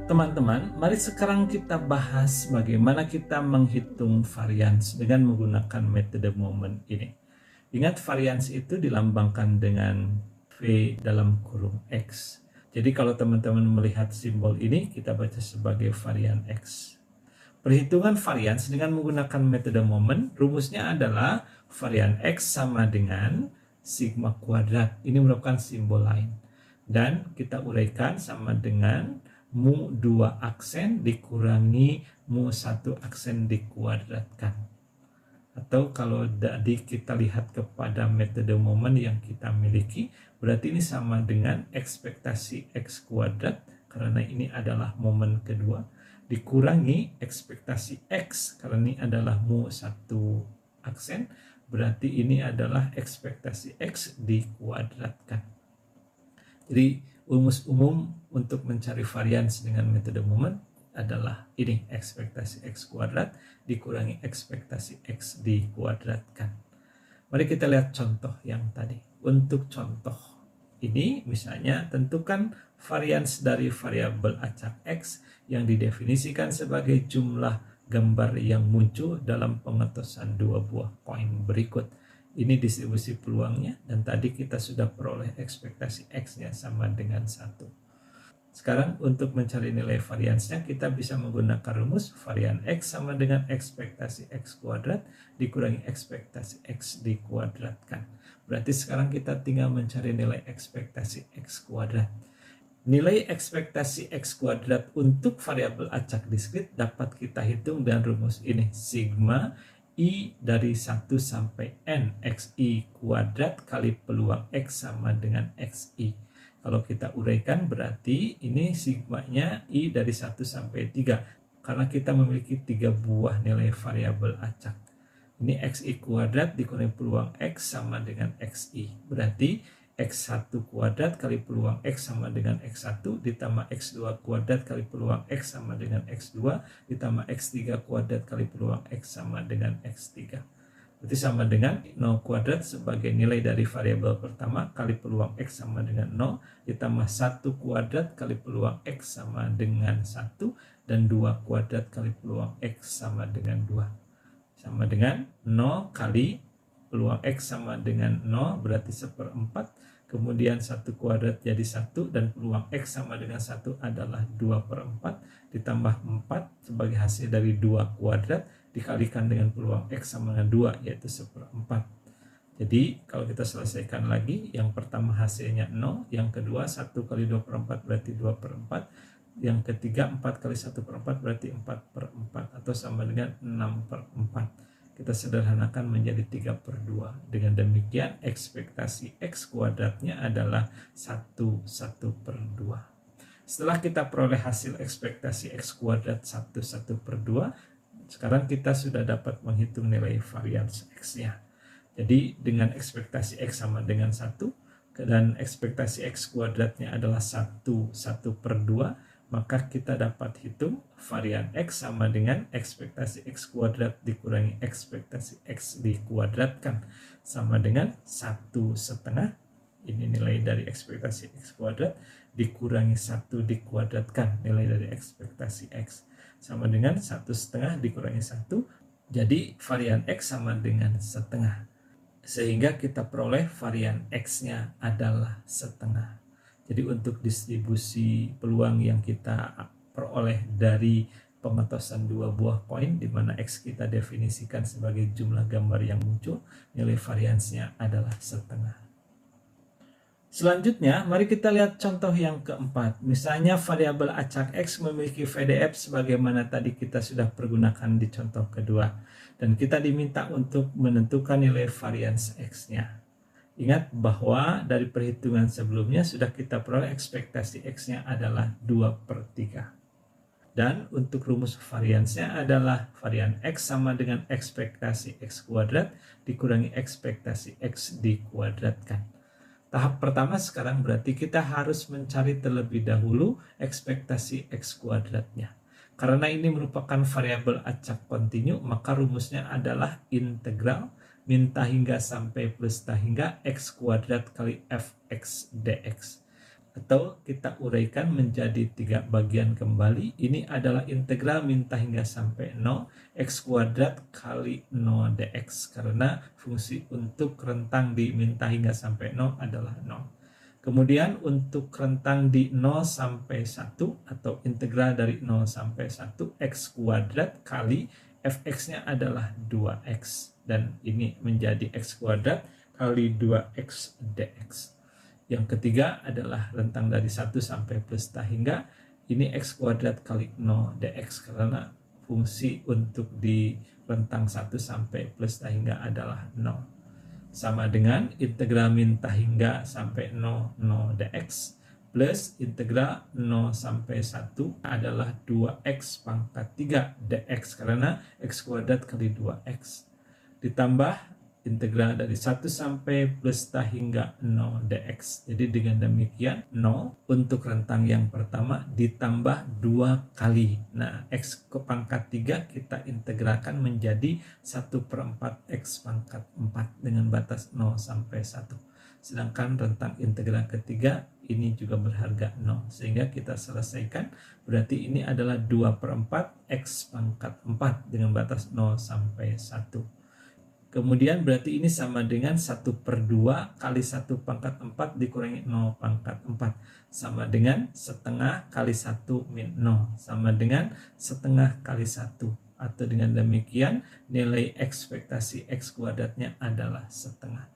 Teman-teman, mari sekarang kita bahas bagaimana kita menghitung varians dengan menggunakan metode moment ini. Ingat, varians itu dilambangkan dengan V dalam kurung X. Jadi kalau teman-teman melihat simbol ini, kita baca sebagai varian X. Perhitungan varians dengan menggunakan metode moment, rumusnya adalah varian X sama dengan sigma kuadrat. Ini merupakan simbol lain. Dan kita uraikan sama dengan mu 2 aksen dikurangi mu 1 aksen dikuadratkan. Atau kalau tadi kita lihat kepada metode moment yang kita miliki, berarti ini sama dengan ekspektasi X kuadrat, karena ini adalah momen kedua, dikurangi ekspektasi X, karena ini adalah mu 1 aksen, berarti ini adalah ekspektasi X dikuadratkan. Jadi rumus umum untuk mencari varians dengan metode moment adalah ini, ekspektasi X kuadrat dikurangi ekspektasi X dikuadratkan. Mari kita lihat contoh yang tadi. Untuk contoh ini misalnya tentukan varians dari variabel acak X yang didefinisikan sebagai jumlah gambar yang muncul dalam pengetosan dua buah koin berikut. Ini distribusi peluangnya, dan tadi kita sudah peroleh ekspektasi X-nya sama dengan 1. Sekarang untuk mencari nilai variansnya, kita bisa menggunakan rumus varian X sama dengan ekspektasi X kuadrat dikurangi ekspektasi X dikuadratkan. Berarti sekarang kita tinggal mencari nilai ekspektasi X kuadrat. Nilai ekspektasi X kuadrat untuk variabel acak diskrit dapat kita hitung dengan rumus ini, sigma I dari 1 sampai N XI kuadrat kali peluang X sama dengan XI. Kalau kita uraikan berarti ini sigmanya I dari 1 sampai 3. Karena kita memiliki 3 buah nilai variabel acak. Ini XI kuadrat dikurangi peluang X sama dengan XI. Berarti X1 kuadrat kali peluang X sama dengan X1 ditambah X2 kuadrat kali peluang X sama dengan X2 ditambah X3 kuadrat kali peluang X sama dengan X3. Berarti sama dengan 0 kuadrat sebagai nilai dari variabel pertama kali peluang X sama dengan 0 ditambah 1 kuadrat kali peluang X sama dengan 1 dan 2 kuadrat kali peluang X sama dengan 2. Sama dengan 0 kali peluang X sama dengan 0 berarti 1/4, kemudian 1 kuadrat jadi 1 dan peluang X sama dengan 1 adalah 2/4 ditambah 4 sebagai hasil dari 2 kuadrat dikalikan dengan peluang X sama dengan 2 yaitu 1/4. Jadi kalau kita selesaikan lagi, yang pertama hasilnya 0, yang kedua 1 kali 2/4 berarti 2/4, yang ketiga 4 kali 1/4 berarti 4/4 atau sama dengan 6/4. Kita sederhanakan menjadi 3/2. Dengan demikian ekspektasi X kuadratnya adalah 1/2. Setelah kita peroleh hasil ekspektasi X kuadrat 1/2, sekarang kita sudah dapat menghitung nilai varians X-nya. Jadi dengan ekspektasi X sama dengan 1 dan ekspektasi X kuadratnya adalah 1/2, maka kita dapat hitung varian X sama dengan ekspektasi X kuadrat dikurangi ekspektasi X dikuadratkan sama dengan 1/2. Ini nilai dari ekspektasi X kuadrat dikurangi 1 dikuadratkan, nilai dari ekspektasi X sama dengan 1/2 dikurangi 1. Jadi varian X sama dengan 1/2. Sehingga kita peroleh varian X-nya adalah 1/2. Jadi untuk distribusi peluang yang kita peroleh dari pengetosan dua buah koin, di mana X kita definisikan sebagai jumlah gambar yang muncul, nilai variansnya adalah 1/2. Selanjutnya, mari kita lihat contoh yang keempat. Misalnya variabel acak X memiliki VDF sebagaimana tadi kita sudah pergunakan di contoh kedua. Dan kita diminta untuk menentukan nilai varians X-nya. Ingat bahwa dari perhitungan sebelumnya sudah kita peroleh ekspektasi X-nya adalah 2/3. Dan untuk rumus variansnya adalah varian X sama dengan ekspektasi X kuadrat dikurangi ekspektasi X dikuadratkan. Tahap pertama sekarang berarti kita harus mencari terlebih dahulu ekspektasi X kuadratnya. Karena ini merupakan variabel acak kontinu, maka rumusnya adalah integral min ta hingga sampai plus ta hingga X kuadrat kali fx dx. atau kita uraikan menjadi 3 bagian kembali. Ini adalah integral min hingga sampai 0 x kuadrat kali 0 dx, karena fungsi untuk rentang di min hingga sampai 0 adalah 0. Kemudian untuk rentang di 0 sampai 1 atau integral dari 0 sampai 1 x kuadrat kali fx-nya adalah 2x, dan ini menjadi x kuadrat kali 2x dx. Yang ketiga adalah rentang dari 1 sampai plus hingga, ini x kuadrat kali 0 dx, karena fungsi untuk di rentang 1 sampai plus hingga adalah 0. Sama dengan integral min hingga sampai 0 dx plus integral 0 sampai 1 adalah 2x pangkat 3 dx, karena x kuadrat kali 2x, ditambah integral dari 1 sampai plus hingga 0 dx. Jadi dengan demikian 0 untuk rentang yang pertama ditambah 2 kali. Nah, x ke pangkat 3 kita integralkan menjadi 1/4 x pangkat 4 dengan batas 0 sampai 1. Sedangkan rentang integral ketiga ini juga berharga 0. Sehingga kita selesaikan, berarti ini adalah 2/4 x pangkat 4 dengan batas 0 sampai 1. Kemudian berarti ini sama dengan 1/2 kali 1 pangkat 4 dikurangi 0 pangkat 4. Sama dengan setengah kali 1 min 0. Sama dengan setengah kali 1. Atau dengan demikian nilai ekspektasi x kuadratnya adalah setengah.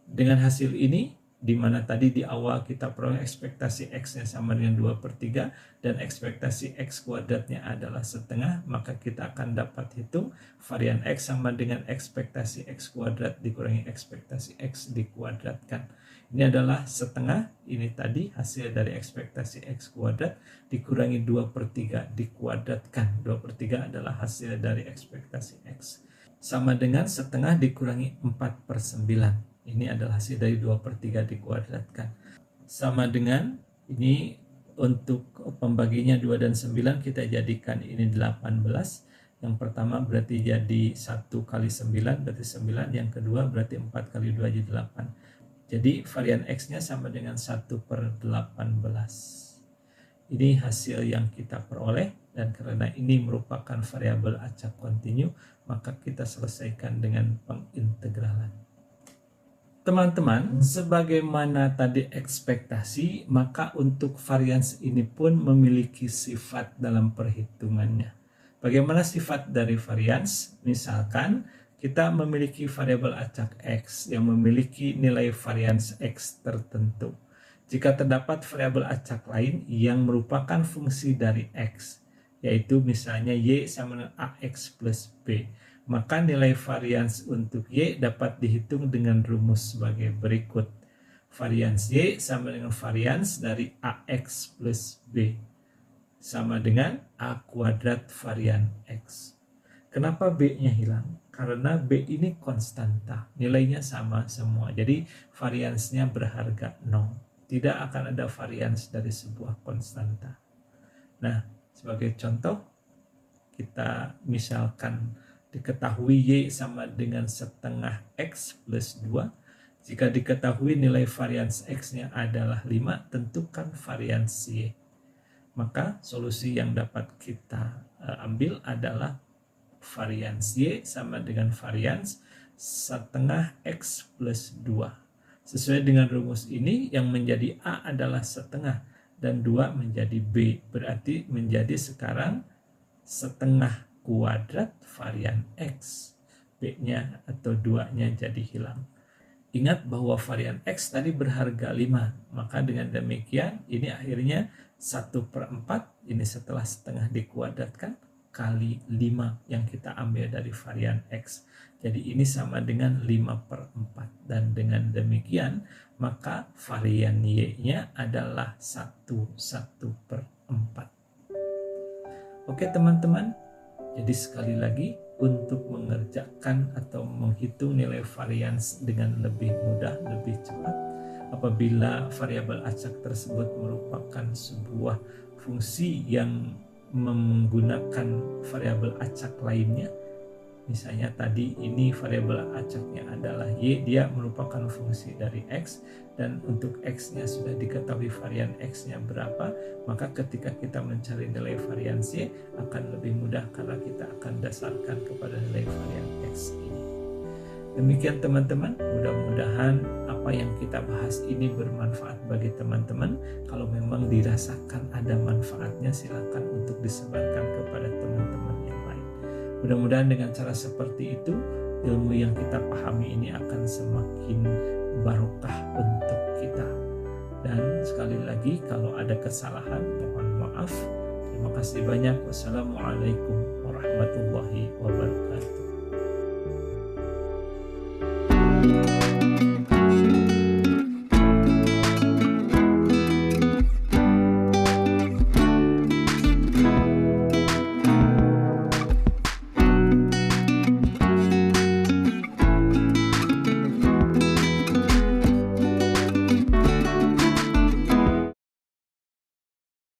Dengan hasil ini, di mana tadi di awal kita peroleh ekspektasi x-nya sama dengan 2/3 dan ekspektasi x kuadratnya adalah setengah, maka kita akan dapat hitung varian x sama dengan ekspektasi x kuadrat dikurangi ekspektasi x dikuadratkan. Ini adalah setengah, ini tadi hasil dari ekspektasi x kuadrat dikurangi 2/3 dikuadratkan. 2/3 adalah hasil dari ekspektasi x. Sama dengan setengah dikurangi 4/9. Ini adalah hasil dari 2/3 dikuadratkan. Sama dengan ini untuk pembaginya 2 dan 9 kita jadikan ini 18. Yang pertama berarti jadi 1 kali 9 berarti 9. Yang kedua berarti 4 kali 2 jadi 8. Jadi varian x-nya sama dengan 1/18. Ini hasil yang kita peroleh, dan karena ini merupakan variabel acak kontinu, maka kita selesaikan dengan pengintegralan. Teman-teman, sebagaimana tadi ekspektasi, maka untuk varians ini pun memiliki sifat dalam perhitungannya. Bagaimana sifat dari varians? Misalkan kita memiliki variabel acak x yang memiliki nilai varians x tertentu. Jika terdapat variabel acak lain yang merupakan fungsi dari x, yaitu misalnya y sama dengan ax plus b, maka nilai varians untuk y dapat dihitung dengan rumus sebagai berikut. Varians y sama dengan varians dari ax plus b sama dengan a kuadrat varian x. Kenapa b-nya hilang? Karena b ini konstanta, nilainya sama semua. Jadi variansnya berharga 0. Tidak akan ada varians dari sebuah konstanta. Nah, sebagai contoh, kita misalkan diketahui y sama dengan setengah x plus 2. Jika diketahui nilai varians x-nya adalah 5, tentukan varians y. Maka solusi yang dapat kita ambil adalah varians y sama dengan varians setengah x plus 2. Sesuai dengan rumus ini, yang menjadi a adalah setengah dan 2 menjadi b. Berarti menjadi sekarang setengah kuadrat varian x. B-nya atau 2-nya jadi hilang. Ingat bahwa varian x tadi berharga 5. Maka dengan demikian ini akhirnya 1/4, ini setelah setengah dikuadratkan, kali 5 yang kita ambil dari varian x. Jadi ini sama dengan 5/4. Dan dengan demikian maka varian y-nya adalah 1/4. Oke teman-teman. Jadi sekali lagi, untuk mengerjakan atau menghitung nilai varians dengan lebih mudah, lebih cepat, apabila variabel acak tersebut merupakan sebuah fungsi yang menggunakan variabel acak lainnya, Misalnya tadi ini variabel acaknya adalah Y, dia merupakan fungsi dari X, dan untuk X-nya sudah diketahui varian X-nya berapa, maka ketika kita mencari nilai varian Y akan lebih mudah karena kita akan dasarkan kepada nilai varian X ini. Demikian teman-teman, mudah-mudahan apa yang kita bahas ini bermanfaat bagi teman-teman. Kalau memang dirasakan ada manfaatnya, silakan untuk disebarkan kepada teman-teman yang lain. Mudah-mudahan dengan cara seperti itu, ilmu yang kita pahami ini akan semakin barokah untuk kita. Dan sekali lagi, kalau ada kesalahan, mohon maaf. Terima kasih banyak. Wassalamualaikum warahmatullahi wabarakatuh.